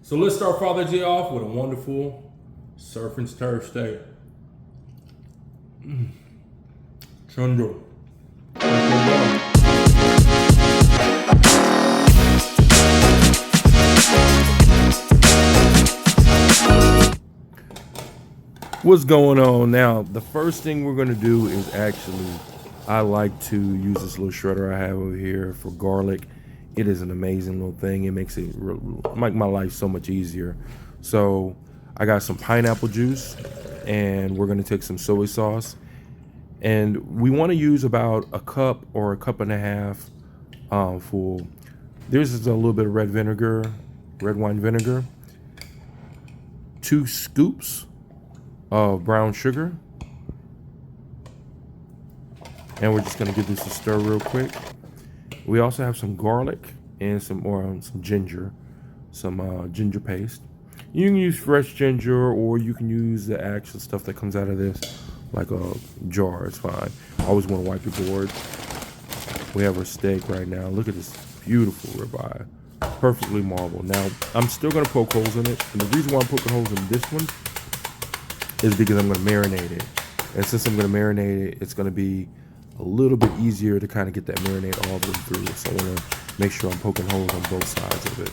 So let's start Father's Day off with a wonderful surf and stir steak. Chundo. What's going on now? The first thing we're going to do is I like to use this little shredder I have over here for garlic. It is an amazing little thing. It makes make my life so much easier. So I got some pineapple juice, and we're going to take some soy sauce, and we want to use about a cup or a cup and a half full. This is a little bit of red wine vinegar, 2 scoops of brown sugar, and we're just going to give this a stir real quick. We also have some garlic and some ginger, ginger paste. You can use fresh ginger, or you can use the actual stuff that comes out of this, like a jar. It's fine. Always want to wipe your board. We have our steak right now. Look at this beautiful ribeye, perfectly marbled. Now I'm still going to poke holes in it, and the reason why I'm poking holes in this one is because I'm going to marinate it. And since I'm going to marinate it, it's going to be a little bit easier to kind of get that marinade all the way through. So I want to make sure I'm poking holes on both sides of it.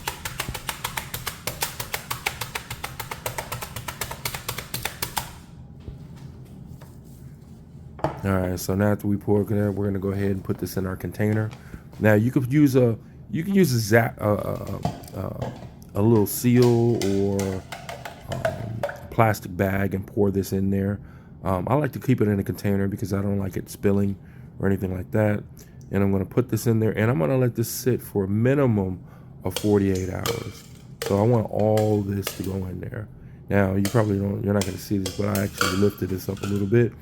All right, so now after we pork it up, we're going to go ahead and put this in our container. Now you could use a little seal or plastic bag and pour this in there. I like to keep it in a container because I don't like it spilling or anything like that. And I'm going to put this in there, and I'm going to let this sit for a minimum of 48 hours. So I want all this to go in there. Now you're not going to see this, but I actually lifted this up a little bit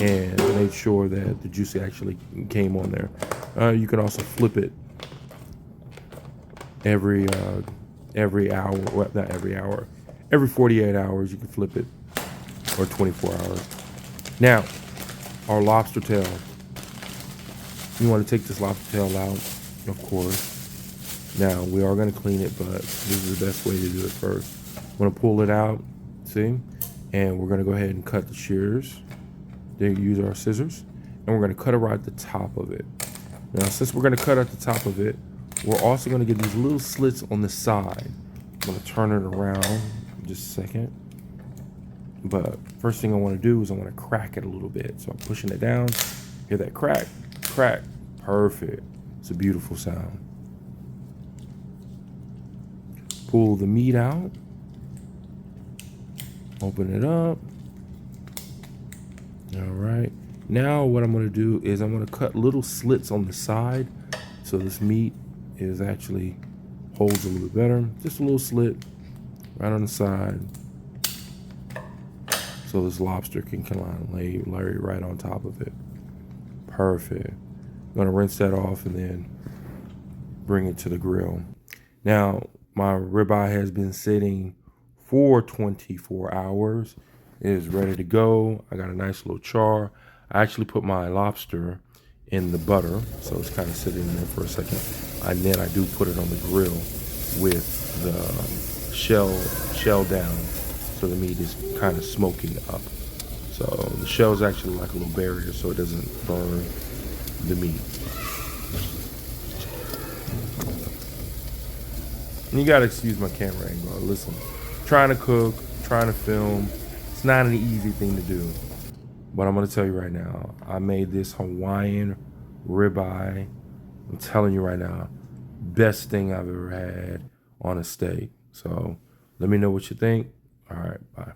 and made sure that the juice actually came on there. You can also flip it every hour. Well, not every hour. Every 48 hours you can flip it, or 24 hours. Now, our lobster tail. You want to take this lobster tail out, of course. Now, we are going to clean it, but this is the best way to do it first. I'm going to pull it out, see? And we're going to go ahead and cut the shears. Then use our scissors, and we're going to cut it right at the top of it. Now, since we're going to cut at the top of it, we're also going to get these little slits on the side. I'm going to turn it around in just a second. But first thing I want to do is I want to crack it a little bit. So I'm pushing it down. Hear that crack? Crack. Perfect. It's a beautiful sound. Pull the meat out. Open it up. All right. Now what I'm going to do is I'm going to cut little slits on the side, so this meat is actually holds a little bit better. Just a little slit right on the side, so this lobster can kind of lay right on top of it. Perfect. I'm going to rinse that off and then bring it to the grill. Now, my ribeye has been sitting for 24 hours. It is ready to go. I got a nice little char. I actually put my lobster in the butter, so it's kind of sitting there for a second. And then I do put it on the grill with the shell down, so the meat is kind of smoking up. So the shell is actually like a little barrier, so it doesn't burn the meat. And you gotta excuse my camera angle. Listen, trying to cook, trying to film, it's not an easy thing to do. But I'm gonna tell you right now, I made this Hawaiian ribeye. I'm telling you right now, best thing I've ever had on a steak. So let me know what you think. All right, bye.